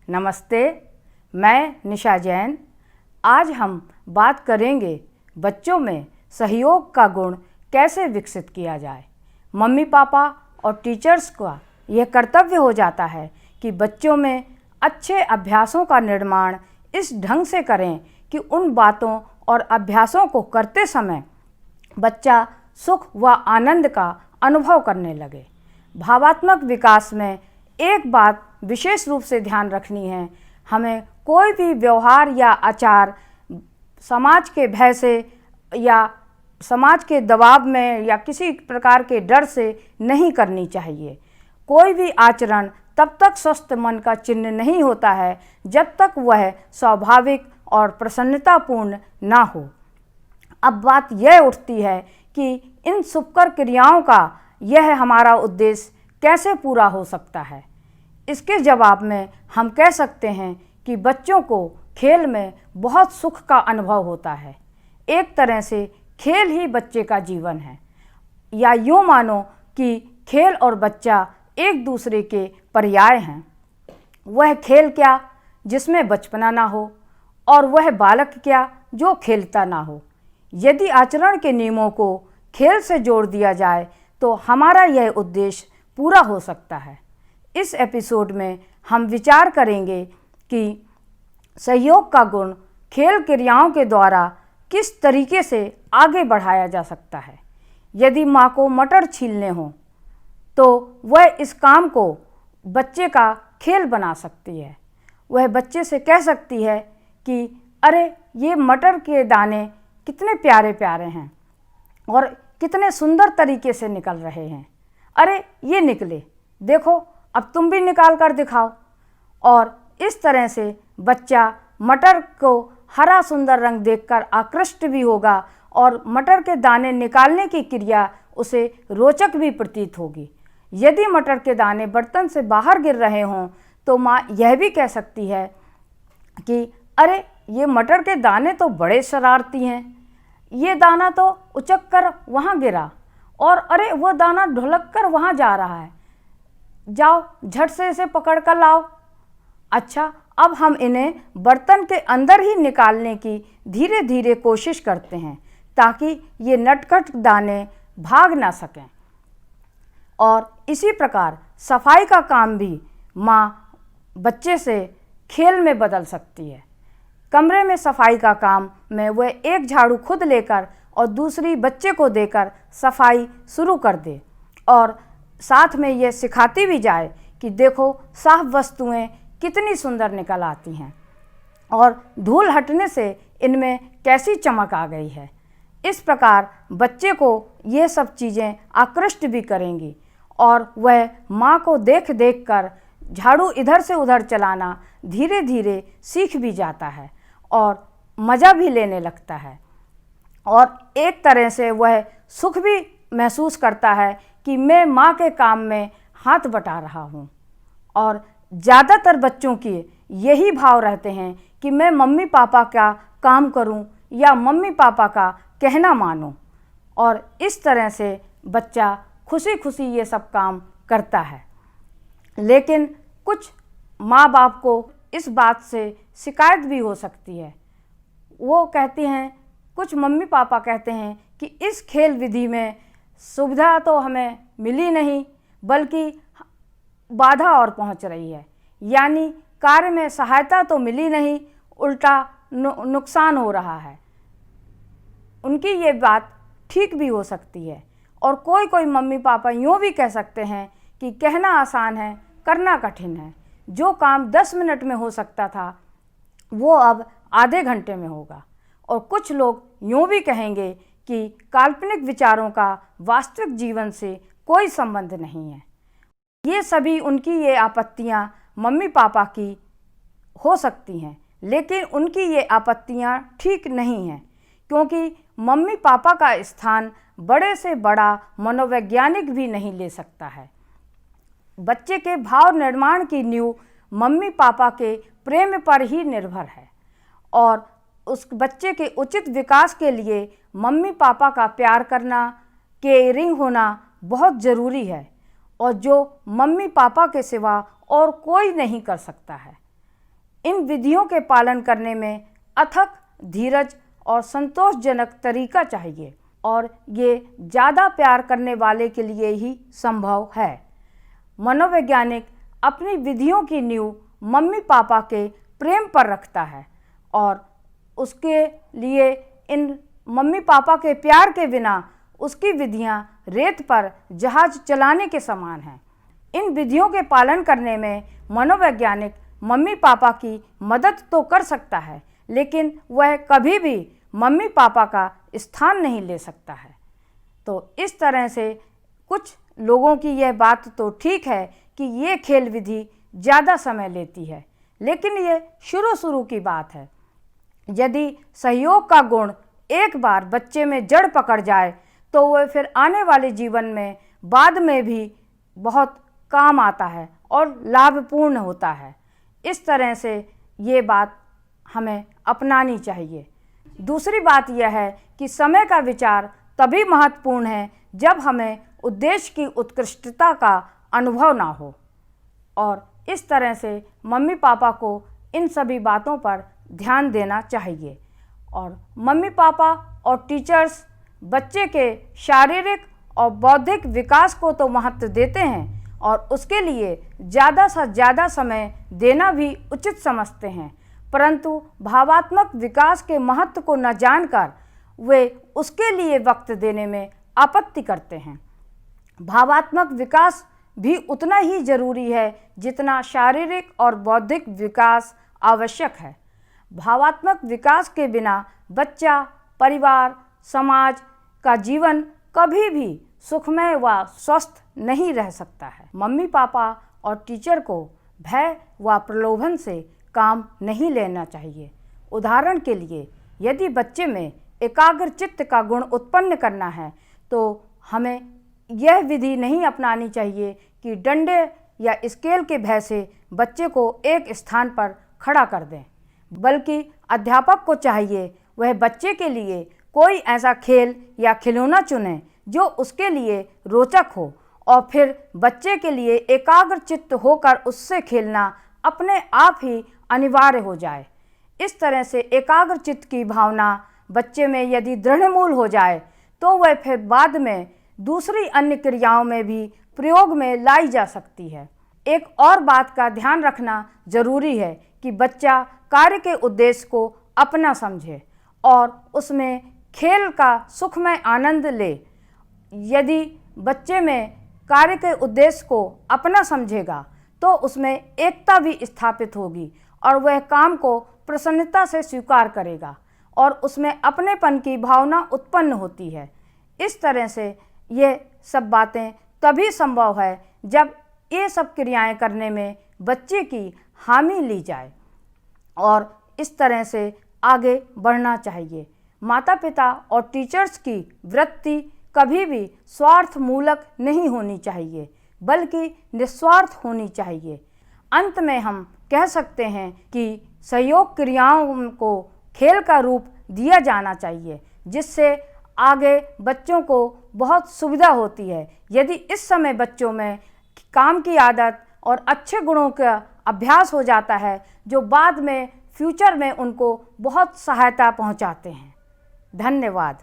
नमस्ते, मैं निशा जैन। आज हम बात करेंगे बच्चों में सहयोग का गुण कैसे विकसित किया जाए। मम्मी पापा और टीचर्स का यह कर्तव्य हो जाता है कि बच्चों में अच्छे अभ्यासों का निर्माण इस ढंग से करें कि उन बातों और अभ्यासों को करते समय बच्चा सुख व आनंद का अनुभव करने लगे। भावात्मक विकास में एक बात विशेष रूप से ध्यान रखनी है, हमें कोई भी व्यवहार या आचार समाज के भय से या समाज के दबाव में या किसी प्रकार के डर से नहीं करनी चाहिए। कोई भी आचरण तब तक स्वस्थ मन का चिन्ह नहीं होता है जब तक वह स्वाभाविक और प्रसन्नतापूर्ण ना हो। अब बात यह उठती है कि इन सुखकर क्रियाओं का यह हमारा उद्देश्य कैसे पूरा हो सकता है। इसके जवाब में हम कह सकते हैं कि बच्चों को खेल में बहुत सुख का अनुभव होता है। एक तरह से खेल ही बच्चे का जीवन है, या यूँ मानो कि खेल और बच्चा एक दूसरे के पर्याय हैं। वह खेल क्या जिसमें बचपना ना हो, और वह बालक क्या जो खेलता ना हो। यदि आचरण के नियमों को खेल से जोड़ दिया जाए तो हमारा यह उद्देश्य पूरा हो सकता है। इस एपिसोड में हम विचार करेंगे कि सहयोग का गुण खेल क्रियाओं के द्वारा किस तरीके से आगे बढ़ाया जा सकता है। यदि माँ को मटर छीलने हों तो वह इस काम को बच्चे का खेल बना सकती है। वह बच्चे से कह सकती है कि अरे ये मटर के दाने कितने प्यारे प्यारे हैं और कितने सुंदर तरीके से निकल रहे हैं। अरे ये निकले, देखो अब तुम भी निकाल कर दिखाओ। और इस तरह से बच्चा मटर को हरा सुंदर रंग देखकर आकृष्ट भी होगा और मटर के दाने निकालने की क्रिया उसे रोचक भी प्रतीत होगी। यदि मटर के दाने बर्तन से बाहर गिर रहे हों तो माँ यह भी कह सकती है कि अरे ये मटर के दाने तो बड़े शरारती हैं, ये दाना तो उचक कर वहाँ गिरा, और अरे वो दाना ढुलक कर वहाँ जा रहा है, जाओ झट से इसे पकड़ कर लाओ। अच्छा, अब हम इन्हें बर्तन के अंदर ही निकालने की धीरे धीरे कोशिश करते हैं ताकि ये नटखट दाने भाग ना सकें। और इसी प्रकार सफाई का काम भी माँ बच्चे से खेल में बदल सकती है। कमरे में सफाई का काम में वह एक झाड़ू खुद लेकर और दूसरी बच्चे को देकर सफाई शुरू कर दे, और साथ में ये सिखाती भी जाए कि देखो साफ वस्तुएं कितनी सुंदर निकल आती हैं और धूल हटने से इनमें कैसी चमक आ गई है। इस प्रकार बच्चे को ये सब चीज़ें आकृष्ट भी करेंगी और वह माँ को देख देख कर झाड़ू इधर से उधर चलाना धीरे धीरे सीख भी जाता है और मज़ा भी लेने लगता है। और एक तरह से वह सुख भी महसूस करता है कि मैं माँ के काम में हाथ बटा रहा हूँ। और ज़्यादातर बच्चों के यही भाव रहते हैं कि मैं मम्मी पापा का काम करूँ या मम्मी पापा का कहना मानूं, और इस तरह से बच्चा खुशी खुशी ये सब काम करता है। लेकिन कुछ माँ बाप को इस बात से शिकायत भी हो सकती है। वो कहती हैं, कुछ मम्मी पापा कहते हैं कि इस खेल विधि में सुविधा तो हमें मिली नहीं बल्कि बाधा और पहुंच रही है, यानी कार्य में सहायता तो मिली नहीं, उल्टा नुकसान हो रहा है। उनकी ये बात ठीक भी हो सकती है। और कोई कोई मम्मी पापा यूँ भी कह सकते हैं कि कहना आसान है करना कठिन है। जो काम 10 मिनट में हो सकता था वो अब आधे घंटे में होगा। और कुछ लोग यूँ भी कहेंगे कि काल्पनिक विचारों का वास्तविक जीवन से कोई संबंध नहीं है। ये सभी उनकी ये आपत्तियाँ मम्मी पापा की हो सकती हैं, लेकिन उनकी ये आपत्तियाँ ठीक नहीं हैं, क्योंकि मम्मी पापा का स्थान बड़े से बड़ा मनोवैज्ञानिक भी नहीं ले सकता है। बच्चे के भाव निर्माण की नींव मम्मी पापा के प्रेम पर ही निर्भर है, और उस बच्चे के उचित विकास के लिए मम्मी पापा का प्यार करना, केयरिंग होना बहुत ज़रूरी है, और जो मम्मी पापा के सिवा और कोई नहीं कर सकता है। इन विधियों के पालन करने में अथक धीरज और संतोषजनक तरीका चाहिए और ये ज़्यादा प्यार करने वाले के लिए ही संभव है। मनोवैज्ञानिक अपनी विधियों की नींव मम्मी पापा के प्रेम पर रखता है और उसके लिए इन मम्मी पापा के प्यार के बिना उसकी विधियां रेत पर जहाज चलाने के समान हैं। इन विधियों के पालन करने में मनोवैज्ञानिक मम्मी पापा की मदद तो कर सकता है, लेकिन वह कभी भी मम्मी पापा का स्थान नहीं ले सकता है। तो इस तरह से कुछ लोगों की यह बात तो ठीक है कि ये खेल विधि ज़्यादा समय लेती है, लेकिन ये शुरू की बात है। यदि सहयोग का गुण एक बार बच्चे में जड़ पकड़ जाए तो वह फिर आने वाले जीवन में बाद में भी बहुत काम आता है और लाभपूर्ण होता है। इस तरह से ये बात हमें अपनानी चाहिए। दूसरी बात यह है कि समय का विचार तभी महत्वपूर्ण है जब हमें उद्देश्य की उत्कृष्टता का अनुभव ना हो, और इस तरह से मम्मी पापा को इन सभी बातों पर ध्यान देना चाहिए। और मम्मी पापा और टीचर्स बच्चे के शारीरिक और बौद्धिक विकास को तो महत्व देते हैं और उसके लिए ज़्यादा से ज़्यादा समय देना भी उचित समझते हैं, परंतु भावात्मक विकास के महत्व को न जानकर वे उसके लिए वक्त देने में आपत्ति करते हैं। भावात्मक विकास भी उतना ही जरूरी है जितना शारीरिक और बौद्धिक विकास आवश्यक है। भावात्मक विकास के बिना बच्चा, परिवार, समाज का जीवन कभी भी सुखमय व स्वस्थ नहीं रह सकता है। मम्मी पापा और टीचर को भय व प्रलोभन से काम नहीं लेना चाहिए। उदाहरण के लिए, यदि बच्चे में एकाग्र चित्त का गुण उत्पन्न करना है तो हमें यह विधि नहीं अपनानी चाहिए कि डंडे या स्केल के भय से बच्चे को एक स्थान पर खड़ा कर दें, बल्कि अध्यापक को चाहिए वह बच्चे के लिए कोई ऐसा खेल या खिलौना चुने जो उसके लिए रोचक हो और फिर बच्चे के लिए एकाग्र चित्त होकर उससे खेलना अपने आप ही अनिवार्य हो जाए। इस तरह से एकाग्र चित्त की भावना बच्चे में यदि दृढ़मूल हो जाए तो वह फिर बाद में दूसरी अन्य क्रियाओं में भी प्रयोग में लाई जा सकती है। एक और बात का ध्यान रखना जरूरी है कि बच्चा कार्य के उद्देश्य को अपना समझे और उसमें खेल का सुखमय आनंद ले। यदि बच्चे में कार्य के उद्देश्य को अपना समझेगा तो उसमें एकता भी स्थापित होगी और वह काम को प्रसन्नता से स्वीकार करेगा और उसमें अपनेपन की भावना उत्पन्न होती है। इस तरह से ये सब बातें तभी संभव है जब ये सब क्रियाएं करने में बच्चे की हामी ली जाए और इस तरह से आगे बढ़ना चाहिए। माता पिता और टीचर्स की वृत्ति कभी भी स्वार्थ मूलक नहीं होनी चाहिए, बल्कि निस्वार्थ होनी चाहिए। अंत में हम कह सकते हैं कि सहयोग क्रियाओं को खेल का रूप दिया जाना चाहिए, जिससे आगे बच्चों को बहुत सुविधा होती है। यदि इस समय बच्चों में काम की आदत और अच्छे गुणों का अभ्यास हो जाता है जो बाद में फ्यूचर में उनको बहुत सहायता पहुंचाते हैं। धन्यवाद।